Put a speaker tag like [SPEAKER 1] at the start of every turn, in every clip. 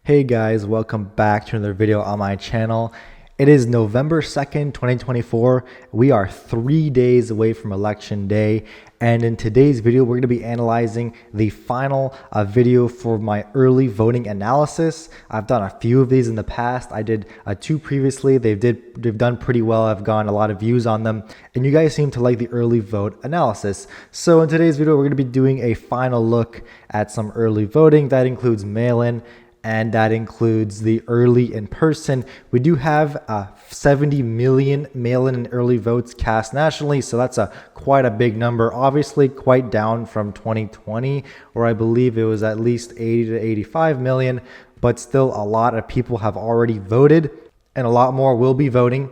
[SPEAKER 1] Hey guys, welcome back to another video on my channel. It is November 2nd, 2024. We are 3 days away from election day. And in today's video, we're going to be analyzing the final video for my early voting analysis. I've done a few of these in the past. I did two previously. They've done pretty well. I've gotten a lot of views on them. And you guys seem to like the early vote analysis. So in today's video, we're going to be doing a final look at some early voting. That includes mail-in, and that includes the early in-person. We do have 70 million mail-in and early votes cast nationally, so that's quite a big number. Obviously, quite down from 2020, where I believe it was at least 80 to 85 million, but still a lot of people have already voted, and a lot more will be voting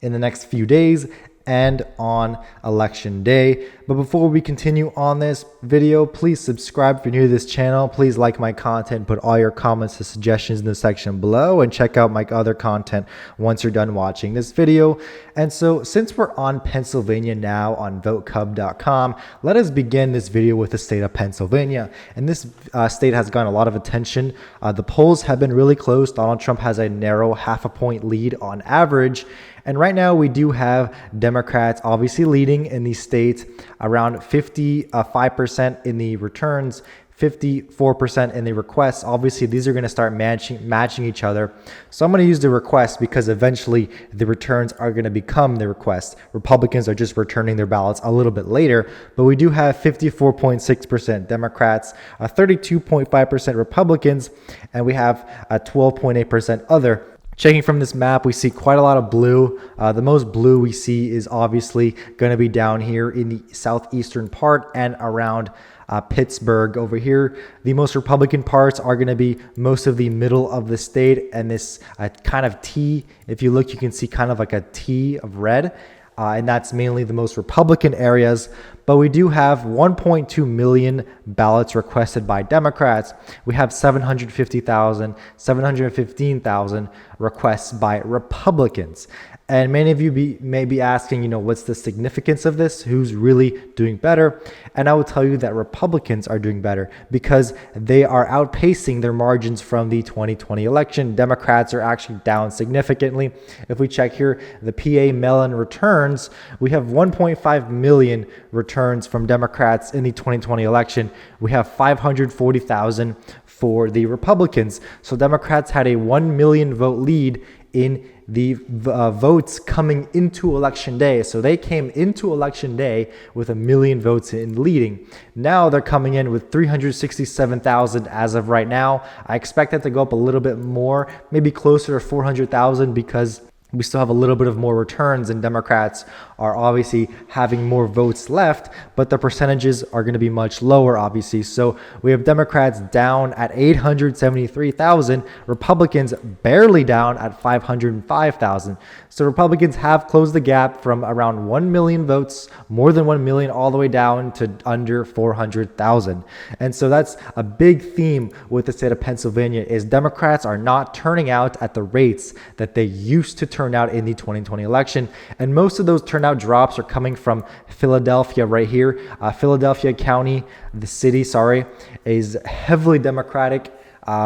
[SPEAKER 1] in the next few days and on election day. But before we continue on this video, please subscribe if you're new to this channel. Please like my content, put all your comments and suggestions in the section below, and check out my other content once you're done watching this video. And so since we're on Pennsylvania now on votecub.com, let us begin this video with the state of Pennsylvania. And this state has gotten a lot of attention. The polls have been really close. Donald Trump has a narrow half-a-point lead on average. And right now we do have Democrats obviously leading in the state, around 55% in the returns, 54% in the requests. Obviously, these are going to start matching each other. So I'm going to use the requests because eventually the returns are going to become the requests. Republicans are just returning their ballots a little bit later, but we do have 54.6% Democrats, 32.5% Republicans, and we have 12.8% other. Checking from this map, we see quite a lot of blue. The most blue we see is obviously going to be down here in the southeastern part and around Pittsburgh over here. The most Republican parts are going to be most of the middle of the state, and this kind of T, if you look, you can see kind of like a T of red. And that's mainly the most Republican areas. But we do have 1.2 million ballots requested by Democrats. We have 750,000, 715,000 requests by Republicans. And many of you may be asking, what's the significance of this? Who's really doing better? And I will tell you that Republicans are doing better because they are outpacing their margins from the 2020 election. Democrats are actually down significantly. If we check here, the PA mail-in returns, we have 1.5 million returns from Democrats in the 2020 election. We have 540,000 for the Republicans. So Democrats had a 1 million vote lead in the votes coming into election day. So they came into election day with 1 million votes in leading. Now they're coming in with 367,000 as of right now. I expect that to go up a little bit more, maybe closer to 400,000, because we still have a little bit of more returns, and Democrats are obviously having more votes left, but the percentages are going to be much lower, obviously. So we have Democrats down at 873,000, Republicans barely down at 505,000. So Republicans have closed the gap from around 1 million votes, more than 1 million, all the way down to under 400,000. And so that's a big theme with the state of Pennsylvania, is Democrats are not turning out at the rates that they used to turn out in the 2020 election. And most of those turnout drops are coming from Philadelphia right here. Philadelphia County, the city, is heavily Democratic.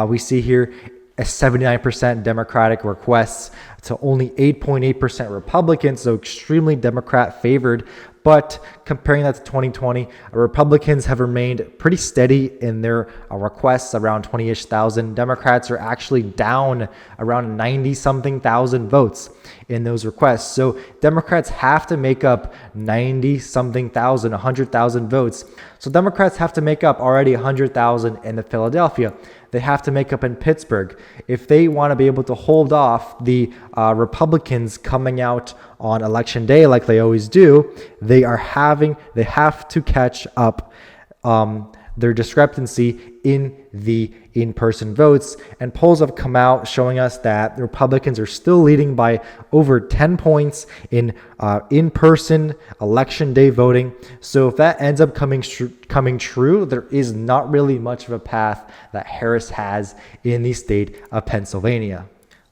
[SPEAKER 1] We see here a 79% Democratic requests to only 8.8% Republicans, so extremely Democrat favored. But comparing that to 2020, Republicans have remained pretty steady in their requests, around 20-ish thousand. Democrats are actually down around 90-something thousand votes in those requests. So Democrats have to make up 90-something thousand, 100,000 votes. So Democrats have to make up already 100,000 in the Philadelphia. They have to make up in Pittsburgh. If they want to be able to hold off the Republicans coming out on election day like they always do, they have to catch up their discrepancy in the in-person votes. And polls have come out showing us that the Republicans are still leading by over 10 points in in-person election day voting. So if that ends up coming true, there is not really much of a path that Harris has in the state of Pennsylvania.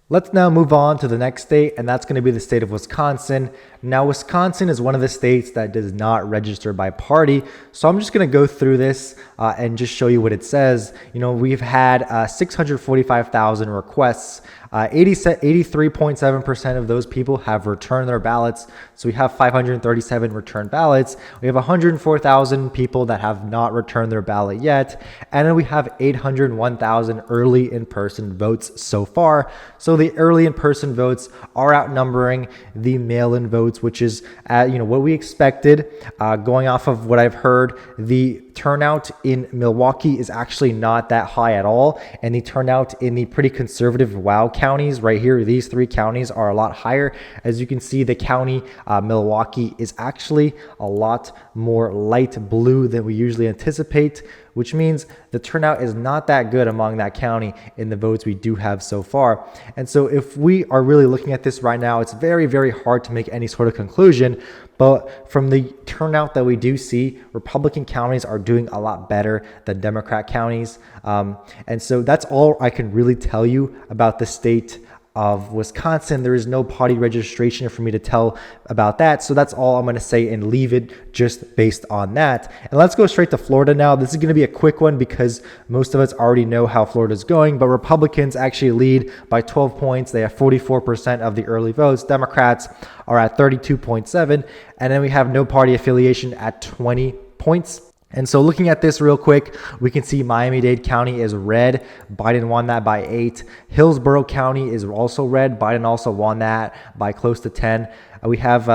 [SPEAKER 1] Let's now move on to the next state, and that's going to be the state of Wisconsin. Now, Wisconsin is one of the states that does not register by party. So I'm just going to go through this and just show you what it says. We've had 645,000 requests. 83.7% of those people have returned their ballots. So we have 537 returned ballots. We have 104,000 people that have not returned their ballot yet. And then we have 801,000 early in-person votes so far. So the early in-person votes are outnumbering the mail-in votes, which is what we expected. Going off of what I've heard, the turnout in Milwaukee is actually not that high at all, and the turnout in the pretty conservative WOW counties right here, these three counties, are a lot higher. As you can see, the county Milwaukee is actually a lot more light blue than we usually anticipate, which means the turnout is not that good among that county in the votes we do have so far. And so if we are really looking at this right now, it's very, very hard to make any sort of conclusion. But from the turnout that we do see, Republican counties are doing a lot better than Democrat counties. And so that's all I can really tell you about the state of Wisconsin. There is no party registration for me to tell about that. So that's all I'm going to say and leave it just based on that. And let's go straight to Florida now. This is going to be a quick one because most of us already know how Florida is going, but Republicans actually lead by 12 points. They have 44% of the early votes. Democrats are at 32.7. And then we have no party affiliation at 20 points. And so looking at this real quick, we can see Miami-Dade County is red. Biden won that by 8. Hillsborough County is also red. Biden also won that by close to 10. We have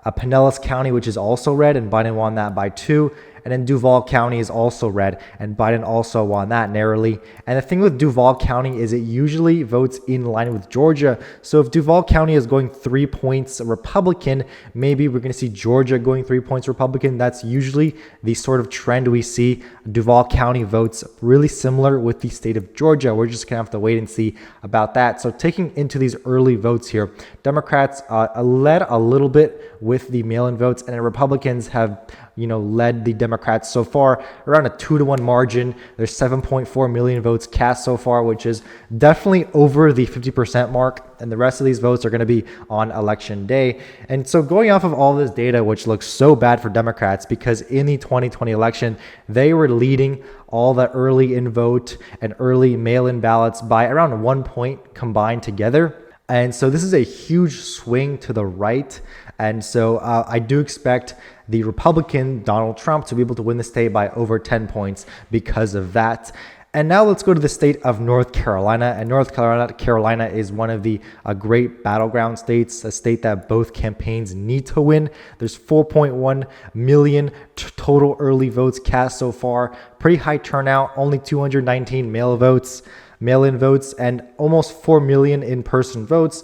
[SPEAKER 1] Pinellas County, which is also red, and Biden won that by 2. And then Duval County is also red, and Biden also won that narrowly. And the thing with Duval County is it usually votes in line with Georgia. So if Duval County is going 3 points Republican, maybe we're going to see Georgia going 3 points Republican. That's usually the sort of trend we see. Duval County votes really similar with the state of Georgia. We're just going to have to wait and see about that. So taking into these early votes here, Democrats led a little bit with the mail-in votes, and the Republicans have led the Democrats so far around a 2-to-1 margin. There's 7.4 million votes cast so far, which is definitely over the 50% mark. And the rest of these votes are going to be on election day. And so going off of all this data, which looks so bad for Democrats, because in the 2020 election, they were leading all the early in vote and early mail-in ballots by around 1 point combined together. And so this is a huge swing to the right. And so I do expect the Republican Donald Trump to be able to win the state by over 10 points because of that. And now let's go to the state of North Carolina. And North Carolina is one of the great battleground states, a state that both campaigns need to win. There's 4.1 million total early votes cast so far. Pretty high turnout, only 219 mail-in votes, and almost 4 million in-person votes.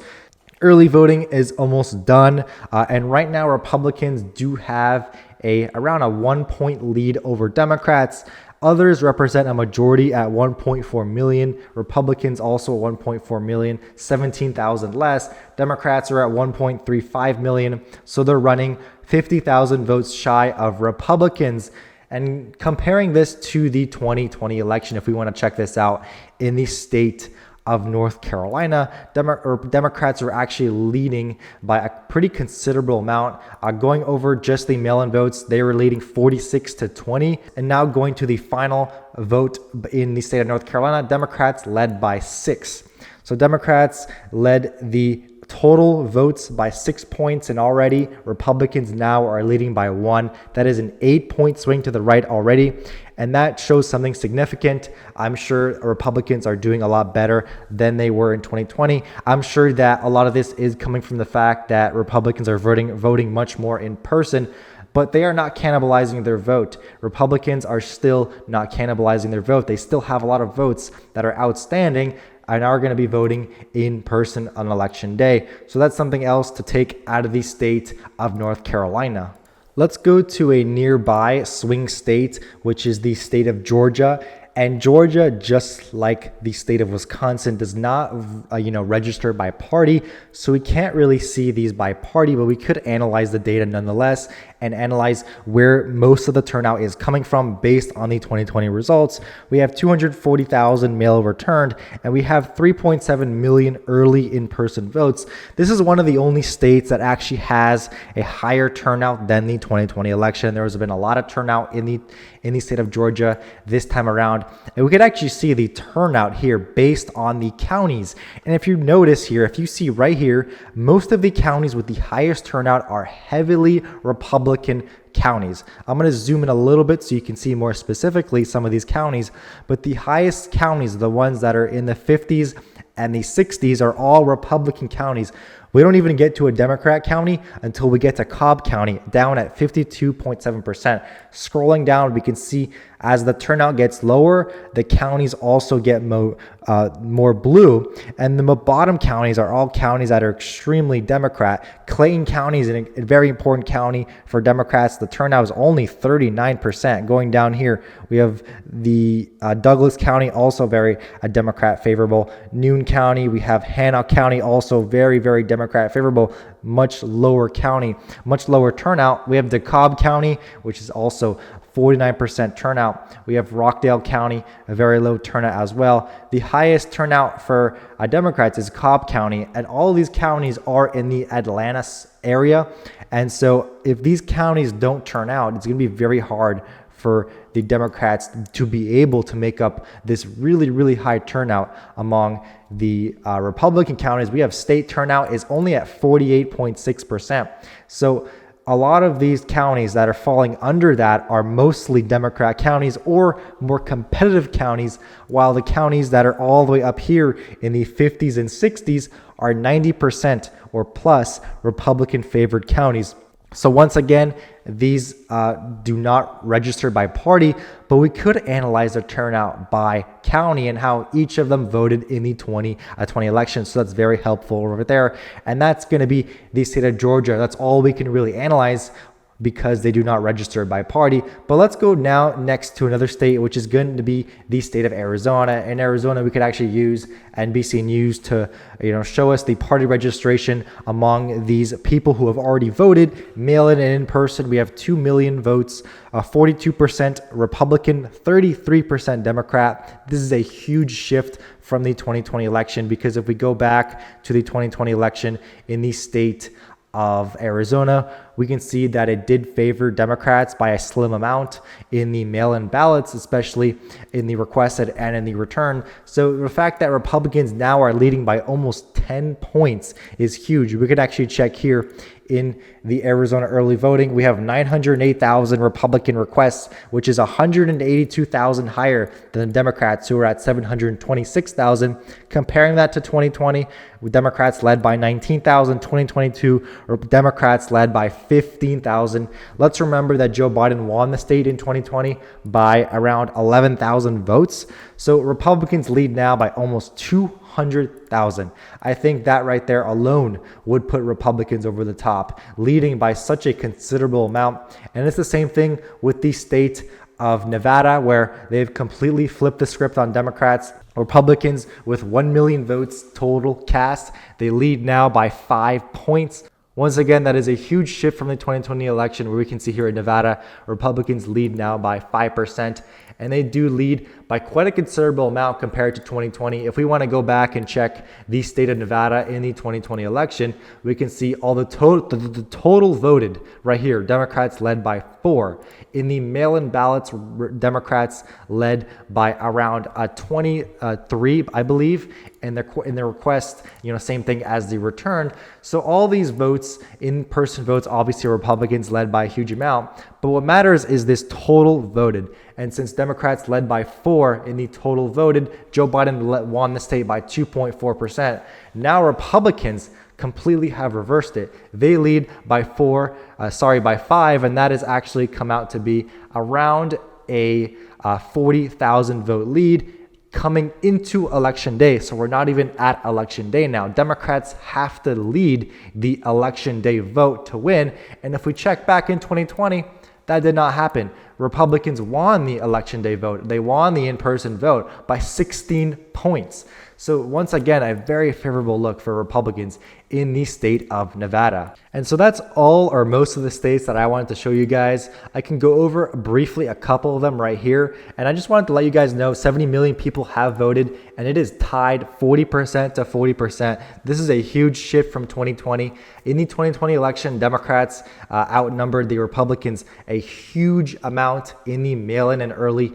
[SPEAKER 1] Early voting is almost done, and right now Republicans do have around a 1 point lead over Democrats. Others represent a majority at 1.4 million. Republicans also 1.4 million, 17,000 less. Democrats are at 1.35 million, so they're running 50,000 votes shy of Republicans. And comparing this to the 2020 election, if we want to check this out, in the state of North Carolina, Democrats are actually leading by a pretty considerable amount. Going over just the mail-in votes, they were leading 46-20. And now going to the final vote in the state of North Carolina, Democrats led by 6. So Democrats led the total votes by 6 points, and already Republicans now are leading by 1. That is an 8-point swing to the right already, and that shows something significant. I'm sure Republicans are doing a lot better than they were in 2020. I'm sure that a lot of this is coming from the fact that Republicans are voting much more in person, but they are not cannibalizing their vote. Republicans are still not cannibalizing their vote. They still have a lot of votes that are outstanding and are going to be voting in person on election day. So that's something else to take out of the state of North Carolina. Let's go to a nearby swing state, which is the state of Georgia. And Georgia, just like the state of Wisconsin, does not, register by party. So we can't really see these by party, but we could analyze the data nonetheless and analyze where most of the turnout is coming from based on the 2020 results. We have 240,000 mail returned, and we have 3.7 million early in-person votes. This is one of the only states that actually has a higher turnout than the 2020 election. There has been a lot of turnout in the state of Georgia this time around. And we could actually see the turnout here based on the counties. And if you notice here, if you see right here, most of the counties with the highest turnout are heavily Republican counties. I'm going to zoom in a little bit so you can see more specifically some of these counties, but the highest counties, the ones that are in the 50s and the 60s, are all Republican counties. We don't even get to a Democrat county until we get to Cobb County, down at 52.7%. Scrolling down, we can see as the turnout gets lower, the counties also get more blue. And the bottom counties are all counties that are extremely Democrat. Clayton County is a very important county for Democrats. The turnout is only 39%. Going down here, we have the Douglas County, also very Democrat favorable. Noon County, we have Hanna County, also very, very Democrat favorable. Much lower county, much lower turnout. We have DeKalb County, which is also 49% turnout. We have Rockdale County, a very low turnout as well. The highest turnout for Democrats is Cobb County, and all of these counties are in the Atlanta area. And so if these counties don't turn out, it's going to be very hard for the Democrats to be able to make up this really, really high turnout among the Republican counties. We have state turnout is only at 48.6%. So a lot of these counties that are falling under that are mostly Democrat counties or more competitive counties, while the counties that are all the way up here in the 50s and 60s are 90% or plus Republican favored counties. So once again, these do not register by party, but we could analyze the turnout by county and how each of them voted in the 2020 election. So that's very helpful over there. And that's going to be the state of Georgia. That's all we can really analyze because they do not register by party. But let's go now next to another state, which is going to be the state of Arizona. In Arizona, we could actually use NBC News to show us the party registration among these people who have already voted, mail-in and in person. We have 2 million votes, 42% Republican, 33% Democrat. This is a huge shift from the 2020 election, because if we go back to the 2020 election in the state of Arizona, we can see that it did favor Democrats by a slim amount in the mail-in ballots, especially in the requested and in the return. So the fact that Republicans now are leading by almost 10 points is huge. We could actually check here in the Arizona early voting. We have 908,000 Republican requests, which is 182,000 higher than the Democrats, who are at 726,000. Comparing that to 2020, with Democrats led by 19,000, 2022, Democrats led by 15,000. Let's remember that Joe Biden won the state in 2020 by around 11,000 votes. So Republicans lead now by almost 200,000. I think that right there alone would put Republicans over the top, leading by such a considerable amount. And it's the same thing with the state of Nevada, where they've completely flipped the script on Democrats. Republicans with 1 million votes total cast, they lead now by 5 points. Once again, that is a huge shift from the 2020 election, where we can see here in Nevada, Republicans lead now by 5%, and they do lead by quite a considerable amount compared to 2020. If we want to go back and check the state of Nevada in the 2020 election, we can see all the total voted right here. Democrats led by 4. In the mail-in ballots, Democrats led by around 23, I believe. In their request, same thing as the return. So all these votes, in-person votes, obviously Republicans led by a huge amount. But what matters is this total voted. And since Democrats led by 4 in the total voted, Joe Biden won the state by 2.4%. Now Republicans completely have reversed it. They lead by 5, and that has actually come out to be around a 40,000 vote lead coming into election day. So we're not even at election day now. Democrats have to lead the election day vote to win. And if we check back in 2020, That did not happen. Republicans won the election day vote. They won the in-person vote by 16 points. So once again, a very favorable look for Republicans in the state of Nevada. And so that's all or most of the states that I wanted to show you guys. I can go over briefly a couple of them right here. And I just wanted to let you guys know 70 million people have voted and it is tied 40% to 40%. This is a huge shift from 2020. In the 2020 election, Democrats outnumbered the Republicans a huge amount in the mail-in and early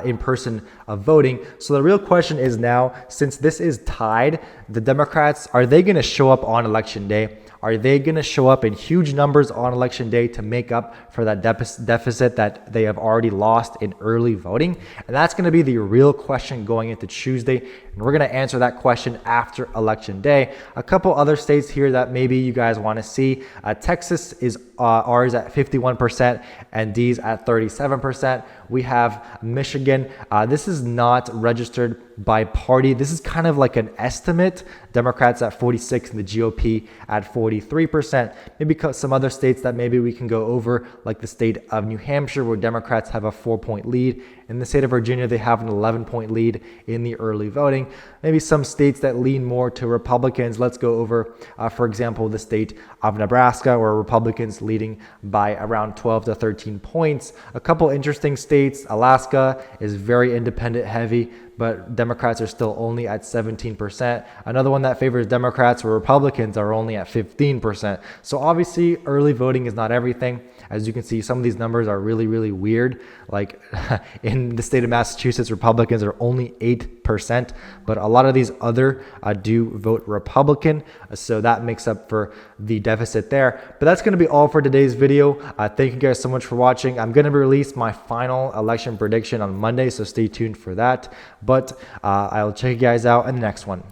[SPEAKER 1] in-person voting. So the real question is now, since this is tied, the Democrats, are they going to show up on election day? Are they going to show up in huge numbers on election day to make up for that deficit that they have already lost in early voting? And that's going to be the real question going into Tuesday. And we're going to answer that question after election day. A couple other states here that maybe you guys want to see. Texas is R's at 51% and D's at 37%. We have Michigan. This is not registered by party. This is kind of like an estimate. Democrats at 46 and the GOP at 43%. Maybe some other states that maybe we can go over, like the state of New Hampshire, where Democrats have a 4-point lead. In the state of Virginia, they have an 11-point lead in the early voting. Maybe some states that lean more to Republicans. Let's go over, for example, the state of Nebraska, where Republicans leading by around 12 to 13 points. A couple interesting states. Alaska is very independent heavy, but Democrats are still only at 17%. Another one that favors Democrats, where Republicans are only at 15%. So obviously early voting is not everything. As you can see, some of these numbers are really, really weird. Like in the state of Massachusetts, Republicans are only 8%, but a lot of these other do vote Republican. So that makes up for the deficit there. But that's going to be all for today's video. Thank you guys so much for watching. I'm going to release my final election prediction on Monday, so stay tuned for that. But I'll check you guys out in the next one.